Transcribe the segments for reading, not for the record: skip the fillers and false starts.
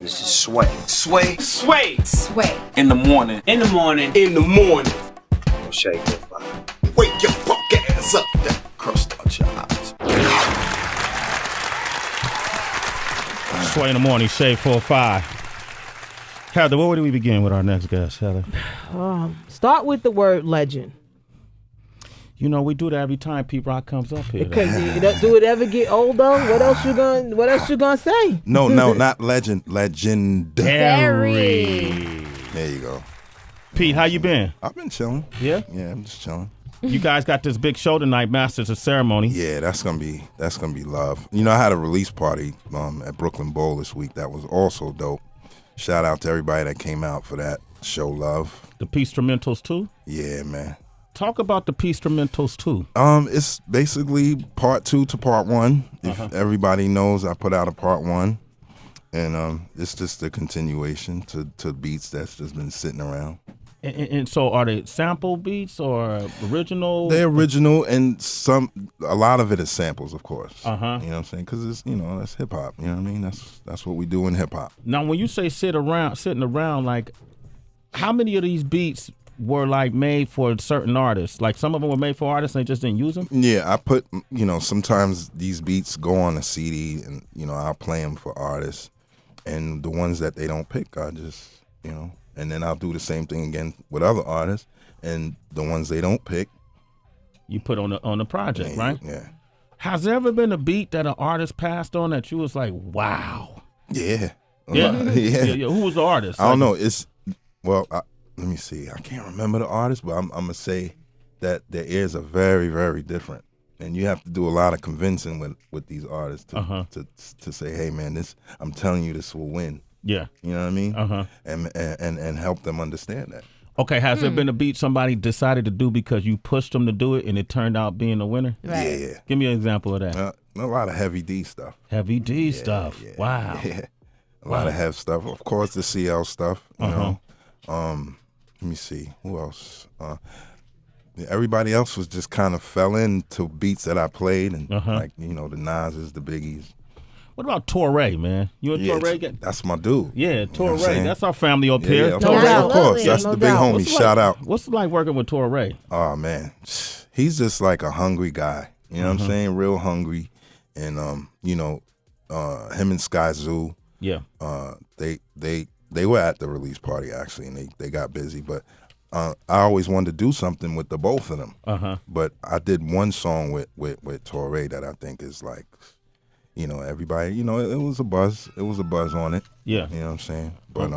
This is Sway. Sway. Sway. Sway. In the morning. In the morning. In the morning. Shake it. Wake your fuck ass up. Crust out your eyes. Sway in the morning, Shade 4-5. Heather, where do we begin with our next guest, Heather? Start with the word legend. You know, we do that every time Pete Rock comes up here. Do it ever get old though? What else you gonna say? No, not legend. Legendary. There you go. Pete, how you been? I've been chilling. Yeah? Yeah, I'm just chilling. You guys got this big show tonight, Masters of Ceremony. Yeah, that's gonna be love. You know, I had a release party at Brooklyn Bowl this week that was also dope. Shout out to everybody that came out for that. Show love. The Peace Instrumentals too? Yeah, man. Talk about the Peace Instrumentals too. It's basically part 2 to part 1. If everybody knows, I put out a part 1, and it's just a continuation to beats that's just been sitting around. And so, are they sample beats or original? They're original, and a lot of it is samples, of course. You know what I'm saying? Because it's that's hip hop. You know what I mean? That's what we do in hip hop. Now, when you say sitting around, like, how many of these beats were like made for certain artists? Like some of them were made for artists and they just didn't use them? Yeah, I put, sometimes these beats go on a CD and, I'll play them for artists. And the ones that they don't pick, I just, and then I'll do the same thing again with other artists. And the ones they don't pick, you put on the project, right? Yeah. Has there ever been a beat that an artist passed on that you was like, wow? Yeah. Yeah. Who was the artist? I don't know. Let me see. I can't remember the artist, but I'm gonna say that their ears are very, very different, and you have to do a lot of convincing with these artists to say, hey man, I'm telling you, this will win. Yeah, you know what I mean. And help them understand that. Okay, has there been a beat somebody decided to do because you pushed them to do it and it turned out being a winner? Right. Yeah. Give me an example of that. A lot of Heavy D stuff. Heavy D stuff. Yeah. Wow. Yeah. A lot of Hev stuff. Of course, the CL stuff. You know. Let me see. Who else? Everybody else was just kind of fell into beats that I played, and like the Nas's, the Biggies. What about Torre, man? You and Torre? That's my dude. Yeah, Torre. That's our family up here. Of course. That's the big homie. Shout out. What's it like working with Torre? Oh man, he's just like a hungry guy. You know what I'm saying? Real hungry, and him and Sky Zoo. Yeah. They were at the release party actually, and they got busy. But I always wanted to do something with the both of them. But I did one song with Torre that I think is like, everybody, it was a buzz. It was a buzz on it. Yeah. You know what I'm saying? But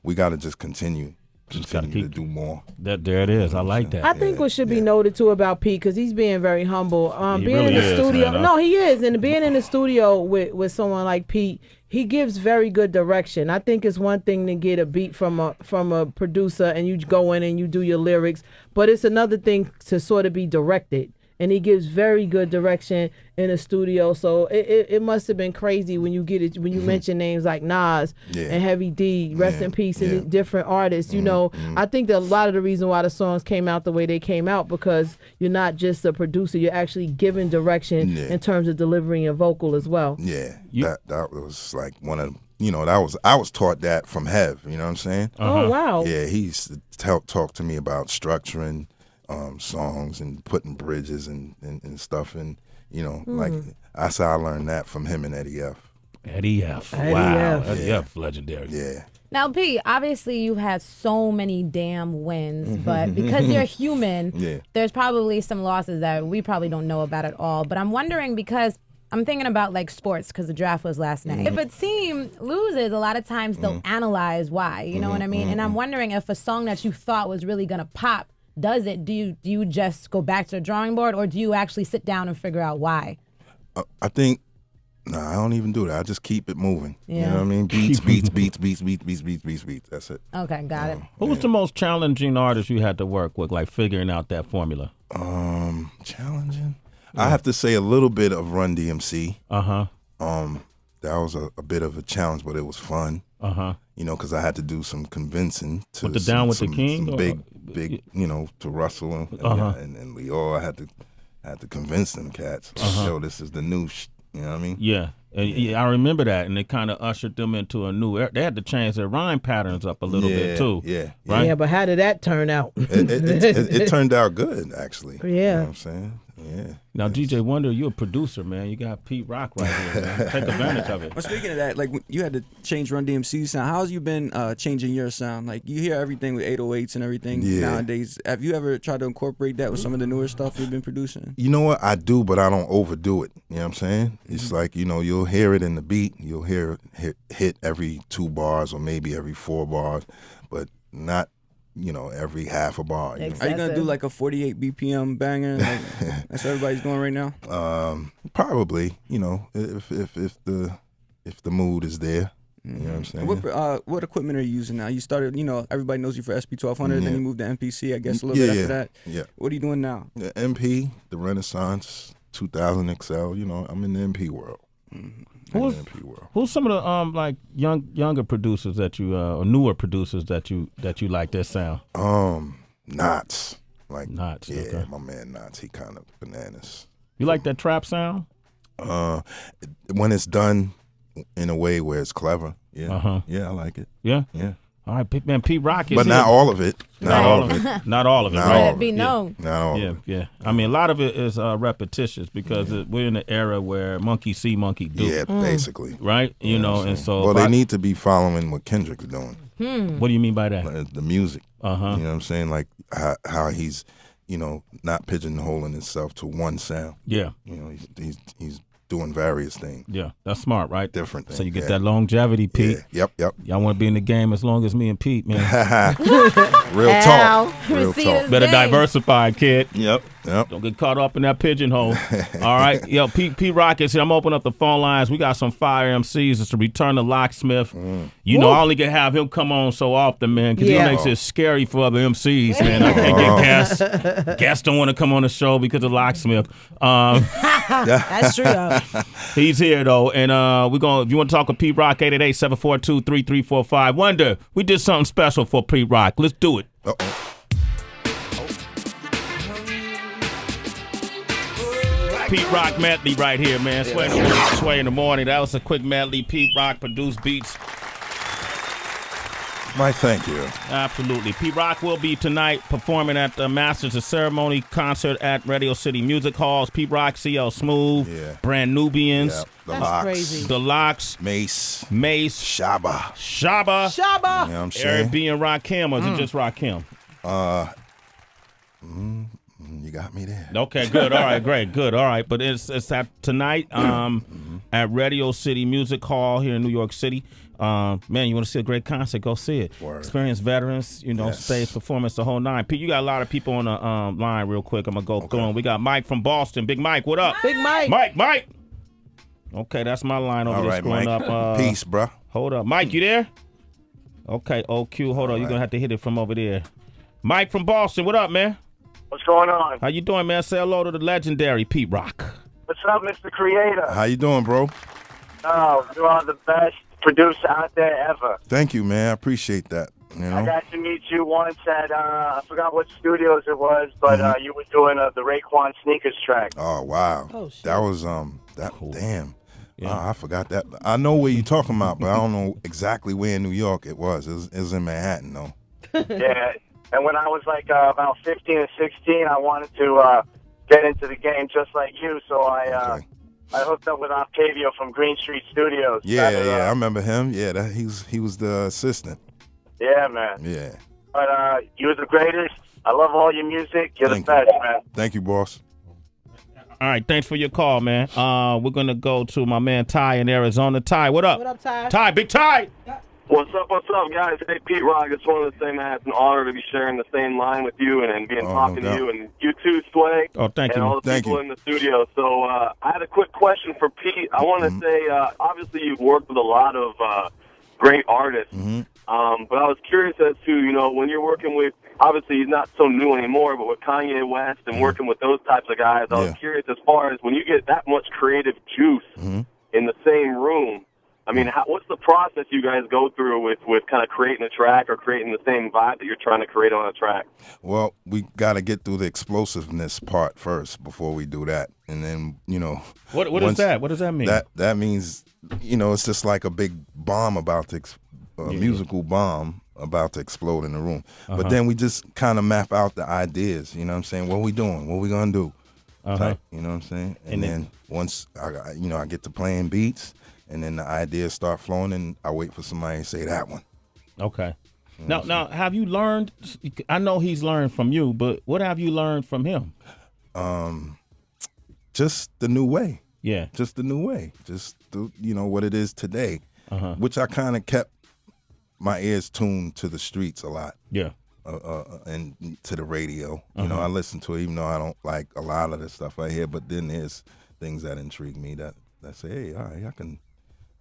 we got to just continue to do more. There it is. I like that. I think what should be noted too about Pete, because he's being very humble. He being really in the studio, man. no, he is, and being in the studio with someone like Pete, he gives very good direction. I think it's one thing to get a beat from a producer and you go in and you do your lyrics, but it's another thing to sort of be directed. And he gives very good direction in the studio. So it must have been crazy when you get it, when you mention names like Nas and Heavy D, rest in peace, and different artists. I think that a lot of the reason why the songs came out the way they came out, because you're not just a producer, you're actually giving direction in terms of delivering your vocal as well. Yeah, that was like one of I was taught that from Hev. You know what I'm saying? Oh wow. Yeah, he used to talk to me about structuring songs and putting bridges and stuff, and like I said, I learned that from him and Eddie F. Eddie F. Wow, Eddie F. Legendary. Yeah. Now, P, obviously you've had so many damn wins, but because you're human, there's probably some losses that we probably don't know about at all. But I'm wondering, because I'm thinking about like sports, because the draft was last night. If a team loses, a lot of times they'll analyze why. You know what I mean? And I'm wondering if a song that you thought was really gonna pop does it. Do you just go back to the drawing board, or do you actually sit down and figure out why? I think I don't even do that. I just keep it moving. Yeah. You know what I mean? Beats. That's it. Okay, got it. Who was the most challenging artist you had to work with, like figuring out that formula? Challenging. I have to say a little bit of Run DMC. That was a bit of a challenge, but it was fun. Because I had to do some convincing to with the Down with the King, some big, to Russell and Leo. I had to convince them cats. Yo, this is the new. You know what I mean? Yeah. And yeah, I remember that, and it kind of ushered them into a new era. They had to change their rhyme patterns up a little bit too. Yeah, right. Yeah, but how did that turn out? It turned out good, actually. Yeah. You know what I'm saying? Yeah. Now, DJ Wonder, you're a producer, man. You got Pete Rock right here, man. Take advantage of it. Well, speaking of that, like you had to change Run DMC's sound. How's you been changing your sound? Like you hear everything with 808s and everything nowadays. Have you ever tried to incorporate that with some of the newer stuff you've been producing? You know what? I do, but I don't overdo it. You know what I'm saying? It's like, you'll hear it in the beat. You'll hear it hit every 2 bars or maybe every 4 bars, but not every half a bar. Are you gonna do like a 48 BPM banger? Like, that's what everybody's doing right now. Probably. If the mood is there. You know what I'm saying? What equipment are you using now? You started, everybody knows you for SP1200, then you moved to MPC, I guess, a little bit after that. Yeah. What are you doing now? The MP, the Renaissance, 2000 XL. I'm in the MP world. Who's some of the like younger producers that you or newer producers that you like their sound? Knots. Like Knots. Yeah, okay. my man Knots. He kind of bananas. You like that trap sound? When it's done in a way where it's clever. Yeah. Uh-huh. Yeah, I like it. Yeah. Yeah. All right, man. Pete Rock is but not all of it. Not all of it. Not all of it. Not right? all of it. Be known. Not all Yeah, of it. yeah. I mean, a lot of it is repetitious because we're in an era where monkey see, monkey do. Yeah, basically. Right? And so. Well, they need to be following what Kendrick's doing. What do you mean by that? Like the music. Uh-huh. You know what I'm saying? Like how he's, not pigeonholing himself to one sound. Yeah. He's doing various things. Yeah, that's smart, right? Different things. So you get that longevity, Pete. Yeah. Yep. Y'all want to be in the game as long as me and Pete, man. Real talk. Real Receive talk. his Better name. diversify, kid. Yep. Don't get caught up in that pigeonhole. All right. Yo, Pete Rock is here. I'm opening up the phone lines. We got some fire MCs. It's to return to Locksmith. I only can have him come on so often, man, because he makes it scary for other MCs, man. I can't get guests. Guests don't want to come on the show because of Locksmith. That's true, though. He's here, though. And if you want to talk with Pete Rock, 888-742-3345. Wonder, we did something special for Pete Rock. Let's do it. Uh-oh. Pete Rock medley right here, man. Sway in the morning. That was a quick medley. Pete Rock produced beats. My thank you. Absolutely. Pete Rock will be tonight performing at the Masters of Ceremony concert at Radio City Music Halls. Pete Rock, CL Smooth, Brand Nubians, The That's Locks. crazy. The Locks, Mace. Shaba, Shaba. You know what I'm saying? Eric B. and Rakim, or is it just Rakim? You got me there. Okay, good. All right, great, good. All right, but it's at tonight at Radio City Music Hall here in New York City. Man, you want to see a great concert? Go see it. Word. Experienced veterans, stage performance, the whole nine. Pete, you got a lot of people on the line real quick. I'm gonna go through them. We got Mike from Boston. Big Mike, what up? Big Mike. Mike. Okay, that's my line over All there right, scrolling Mike. up. Peace, bro. Hold up, Mike, you there? Okay, OQ. Hold on, you're gonna have to hit it from over there. Mike from Boston, what up, man? What's going on? How you doing, man? Say hello to the legendary Pete Rock. What's up, Mr. Creator? How you doing, bro? Oh, you are the best producer out there ever. Thank you, man. I appreciate that. I got to meet you once at, I forgot what studios it was, but you were doing the Raekwon Sneakers track. Oh, wow. Oh, shit. That was, damn. I forgot that. I know where you're talking about, but I don't know exactly where in New York it was. It was in Manhattan, though. Yeah, and when I was like about 15 or 16, I wanted to get into the game just like you, so I hooked up with Octavio from Green Street Studios. Yeah, I remember him. Yeah, he was the assistant. Yeah, man. Yeah. But you're the greatest. I love all your music. You're Thank the best, man. Thank you, boss. All right, thanks for your call, man. We're gonna go to my man Ty in Arizona. Ty, what up? What up, Ty? Ty, big Ty. What's up, guys? Hey, Pete Rock, it's one of the things that it's an honor to be sharing the same line with you and being talking to you, and you too, Sway. Oh, thank and you. all the Thank people you. in the studio. So I had a quick question for Pete. I want to say, obviously, you've worked with a lot of great artists, but I was curious as to, when you're working with, obviously he's not so new anymore, but with Kanye West and working with those types of guys, I was curious as far as when you get that much creative juice in the same room, I mean, what's the process you guys go through with kind of creating a track or creating the same vibe that you're trying to create on a track? Well, we got to get through the explosiveness part first before we do that. And then, What is that? What does that mean? That means, it's just like a big bomb about to, musical bomb about to explode in the room. But then we just kind of map out the ideas, you know what I'm saying? What we doing? What we going to do? Type, you know what I'm saying? And then once, I get to playing beats, and then the ideas start flowing, and I wait for somebody to say that one. Okay. Now, have you learned? I know he's learned from you, but what have you learned from him? Just the new way. Yeah. Just the new way. Just what it is today, which I kind of kept my ears tuned to the streets a lot. Yeah. And to the radio. I listen to it, even though I don't like a lot of the stuff I hear. But then there's things that intrigue me that say, hey, all right,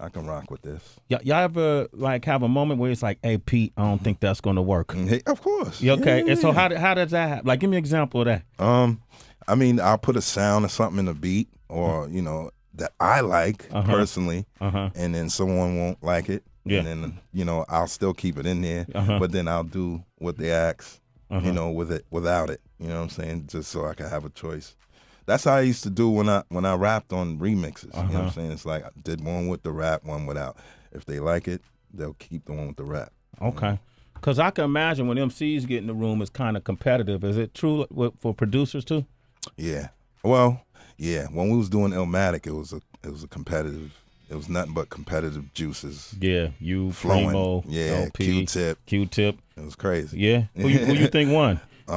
I can rock with this. Y'all ever have a moment where it's like, hey, Pete, I don't think that's gonna work? Hey, of course. Okay. Yeah. And so how does that happen? Like, give me an example of that. I mean, I'll put a sound or something in a beat, or that I like personally, and then someone won't like it. Yeah. And then, I'll still keep it in there, but then I'll do what they ask, with it, without it. You know what I'm saying? Just so I can have a choice. That's how I used to do when I rapped on remixes. You know what I'm saying? It's like I did one with the rap, one without. If they like it, they'll keep the one with the rap. Okay. Because I can imagine when MCs get in the room, it's kind of competitive. Is it true for producers too? Yeah. Well, yeah. When we was doing Illmatic, it was a competitive. It was nothing but competitive juices. Yeah, you, flowing. Primo, yeah, LP, Q-Tip. It was crazy. Yeah. Who you think won? We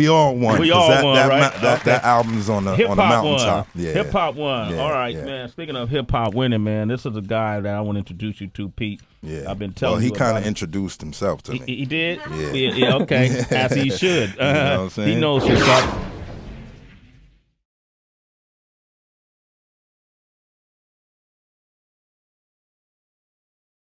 all won. We all won, right? That album's on the mountaintop. Yeah. Hip hop won. Yeah, all right, man. Speaking of hip hop winning, man, this is a guy that I want to introduce you to, Pete. Yeah. I've been telling you. Well, he kind of introduced himself to me. He did? Yeah. Okay. As he should. You know what I'm saying? He knows what's up.